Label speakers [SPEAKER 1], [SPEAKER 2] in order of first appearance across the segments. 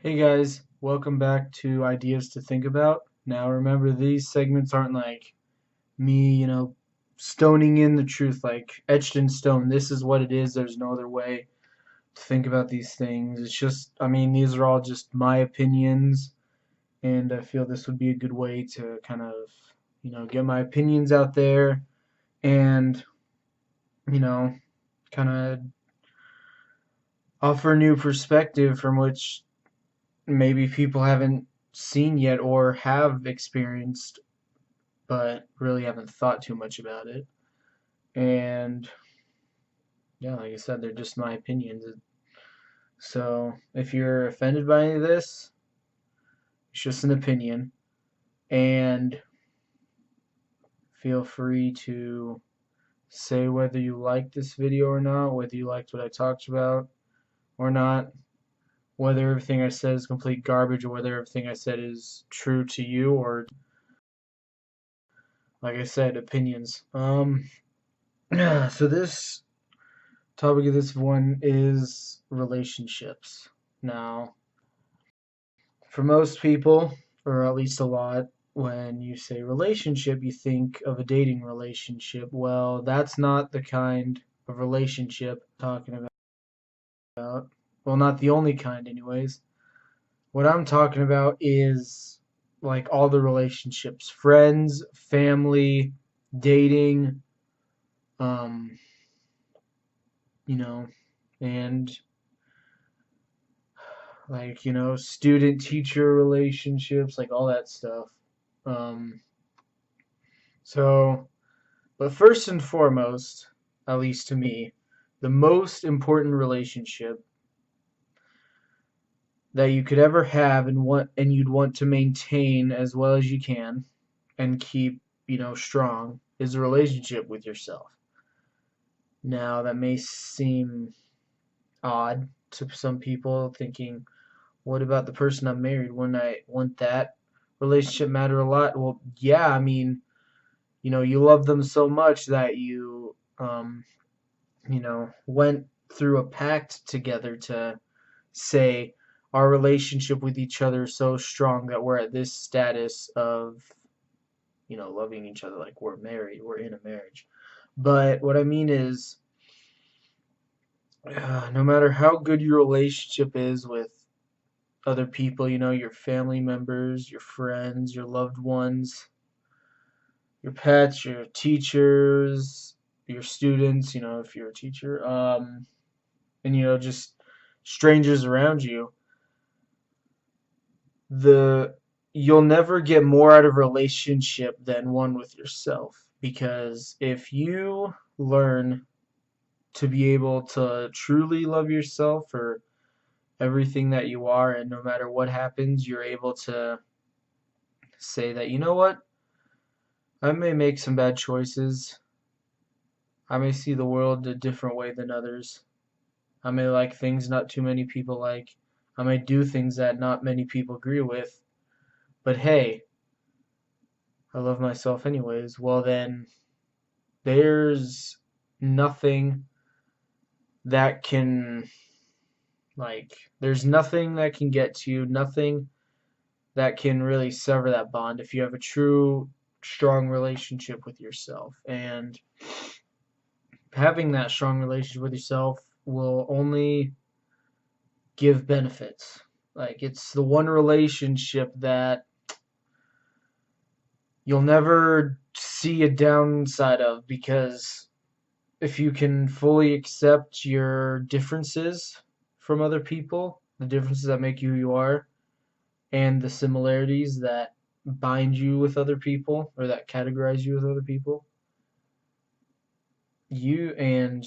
[SPEAKER 1] Hey guys, welcome back to Ideas to Think About. Now remember, these segments aren't like me, stoning in the truth, like etched in stone. This is what it is. There's no other way to think about these things. It's just, these are all just my opinions, and I feel this would be a good way to kind of, get my opinions out there and, you know, kind of offer a new perspective from which maybe people haven't seen yet or have experienced but really haven't thought too much about it. And yeah, like I said, they're just my opinions. So if you're offended by any of this, it's just an opinion. And feel free to say whether you liked this video or not, whether you liked what I talked about or not, whether everything I said is complete garbage or whether everything I said is true to you or, like I said, opinions. So this topic of this one is relationships. Now, for most people, or at least a lot, when you say relationship, you think of a dating relationship. Well, that's not the kind of relationship I'm talking about. Well, not the only kind, anyways. What I'm talking about is like all the relationships, friends, family, dating, um, you know, and like student teacher relationships, like all that stuff. um so but first and foremost, at least to me, the most important relationship that you could ever have and you'd want to maintain as well as you can and keep strong is a relationship with yourself. Now that may seem odd to some people, thinking, what about the person I'm married? Wouldn't that relationship matter a lot? Well, yeah, you love them so much that went through a pact together to say our relationship with each other is so strong that we're at this status of, loving each other like we're married, we're in a marriage. But what I mean is, no matter how good your relationship is with other people, your family members, your friends, your loved ones, your pets, your teachers, your students, if you're a teacher, and just strangers around you, the you'll never get more out of a relationship than one with yourself. Because if you learn to be able to truly love yourself for everything that you are, and no matter what happens, you're able to say that, you know what, I may make some bad choices. I may see the world a different way than others. I may like things not too many people like. I may do things that not many people agree with. But hey, I love myself anyways. Well, then there's nothing that can, there's nothing that can get to you, nothing that can really sever that bond if you have a true, strong relationship with yourself. And having that strong relationship with yourself will only give benefits. Like, it's the one relationship that you'll never see a downside of, because if you can fully accept your differences from other people, the differences that make you who you are, and the similarities that bind you with other people or that categorize you with other people, you and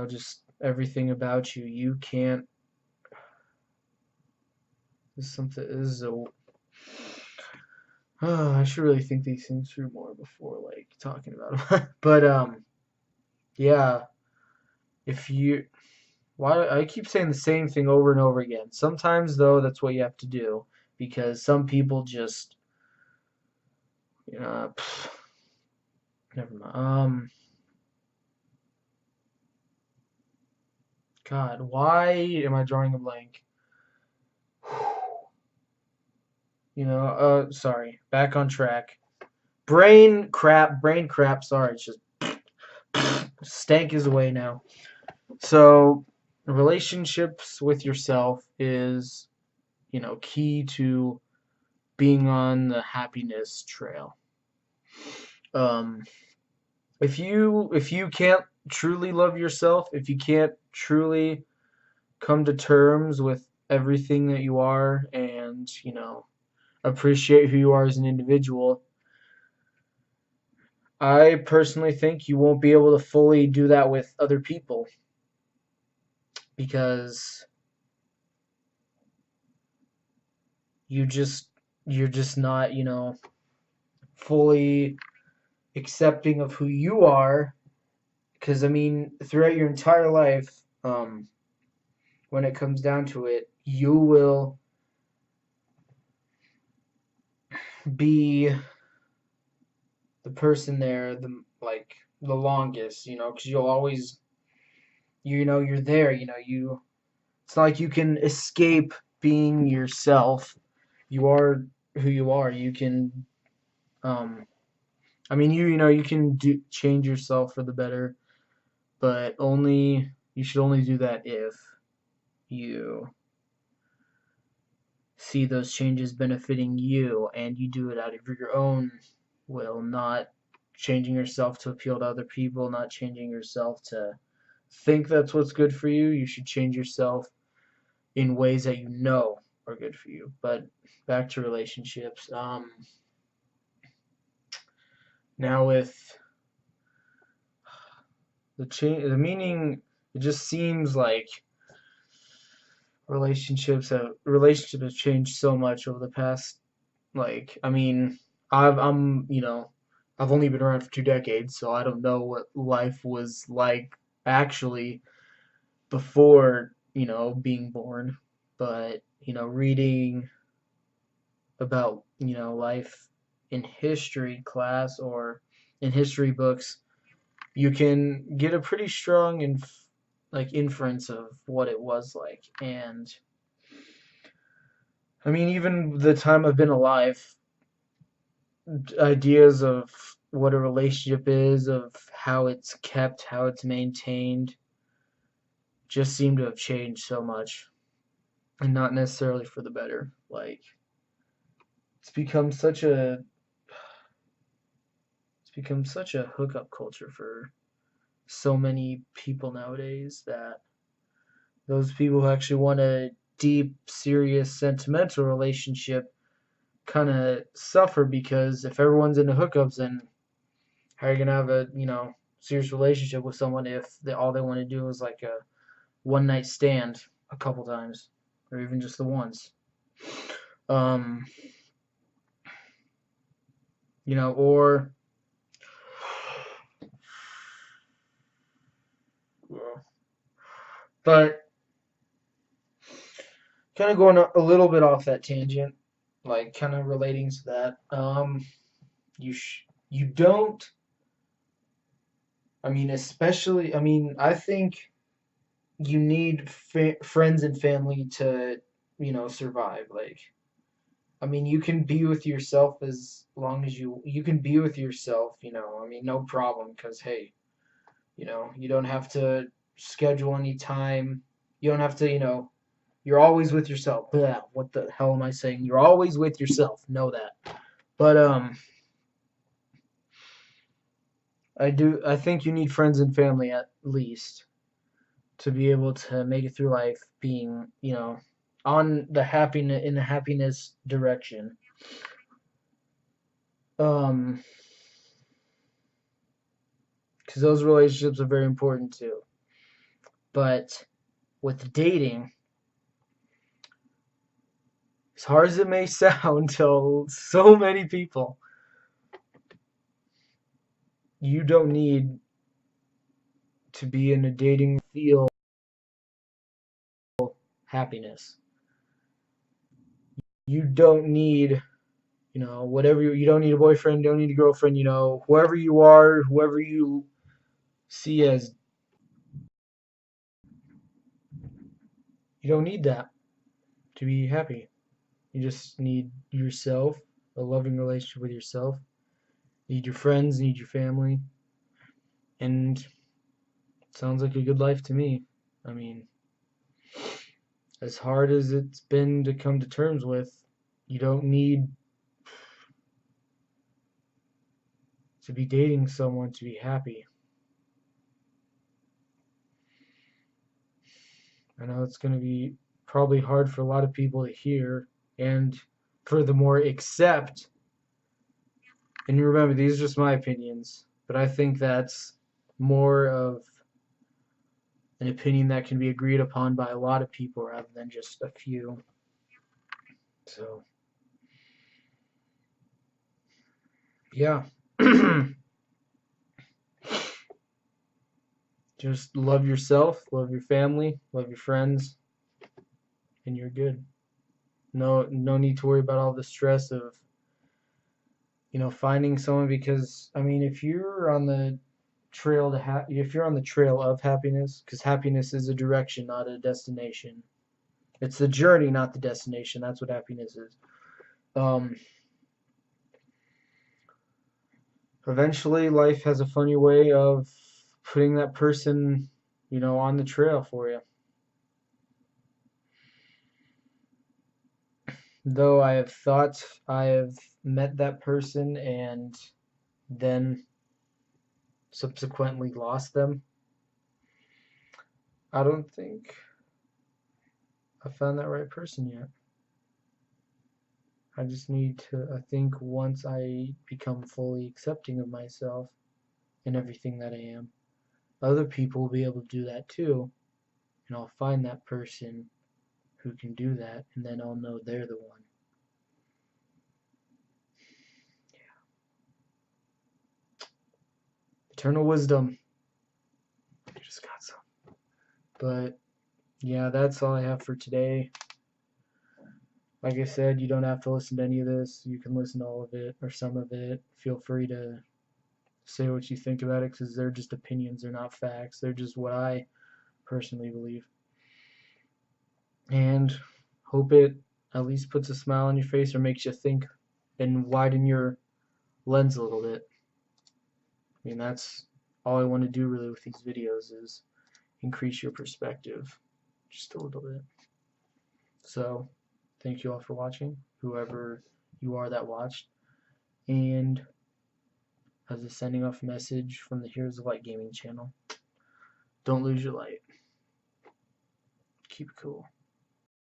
[SPEAKER 1] just everything about you, you can't. This is something. This is a. I should really think these things through more before like talking about them. But yeah. If you, why I keep saying the same thing over and over again. Sometimes though, that's what you have to do, because some people just, pff, never mind. God, why am I drawing a blank? Sorry, back on track. Brain crap, sorry, it's just stank is away now. So, relationships with yourself is, key to being on the happiness trail. Um, if you can't truly love yourself, if you can't truly come to terms with everything that you are and, appreciate who you are as an individual, I personally think you won't be able to fully do that with other people because you just you're just not, fully accepting of who you are because I mean, throughout your entire life, when it comes down to it, you will be the person there the longest, because you'll always you're there, it's not like you can escape being yourself. You are who you are. You can I mean you can change yourself for the better, but only you should only do that if you see those changes benefiting you and you do it out of your own will, not changing yourself to appeal to other people, not changing yourself to think that's what's good for you. You should change yourself in ways that you know are good for you. But back to relationships. Now with the meaning, it just seems like relationship has changed so much over the past, I mean, I've only been around for 2 decades, so I don't know what life was like actually before, being born. But, reading about, life in history class or in history books, you can get a pretty strong inference of what it was like. And I mean, even the time I've been alive, ideas of what a relationship is, of how it's kept, how it's maintained, just seem to have changed so much, and not necessarily for the better. It's become such a it's become such a hookup culture for so many people nowadays that those people who actually want a deep, serious, sentimental relationship kind of suffer because if everyone's into hookups, then how are you gonna have a serious relationship with someone if all they want to do is like a one night stand a couple times, or even just the once? Um, or but kind of going a little bit off that tangent, like kind of relating to that. You don't. I mean, especially. I mean, I think you need friends and family to survive. I mean, you can be with yourself as long as you can be with yourself, I mean, no problem, because hey, you don't have to schedule any time. You don't have to, you're always with yourself. Blah, what the hell am I saying? You're always with yourself. Know that. But I think you need friends and family at least to be able to make it through life being, on the happiness in the happiness direction. Um because those relationships are very important too. But with dating, as hard as it may sound to so many people, you don't need to be in a dating feel happiness. You don't need, whatever you don't need a boyfriend, don't need a girlfriend, whoever you are, whoever you see as, you don't need that to be happy. You just need yourself, a loving relationship with yourself. Need your friends, need your family, and sounds like a good life to me. I mean, as hard as it's been to come to terms with, you don't need to be dating someone to be happy. I know it's going to be probably hard for a lot of people to hear and furthermore accept. And remember, these are just my opinions, but I think that's more of an opinion that can be agreed upon by a lot of people rather than just a few. So, yeah. Just love yourself, love your family, love your friends, and you're good. No need to worry about all the stress of finding someone, because I mean, if you're on the if you're on the trail of happiness, because happiness is a direction, not a destination. It's the journey, not the destination. That's what happiness is. Um, Eventually, life has a funny way of putting that person, on the trail for you. Though I have thought I have met that person and then subsequently lost them, I don't think I found that right person yet. I just need to, I think once I become fully accepting of myself and everything that I am, other people will be able to do that too. And I'll find that person who can do that, and then I'll know they're the one. Eternal wisdom. I just got some. But yeah, that's all I have for today. Like I said, you don't have to listen to any of this. You can listen to all of it or some of it. Feel free to say what you think about it, because they're just opinions. They're not facts. They're just what I personally believe. And hope it at least puts a smile on your face or makes you think and widen your lens a little bit. I mean, that's all I want to do really with these videos, is increase your perspective just a little bit. So, thank you all for watching, whoever you are that watched. And as a sending off message from the Heroes of Light Gaming channel, don't lose your light. Keep it cool.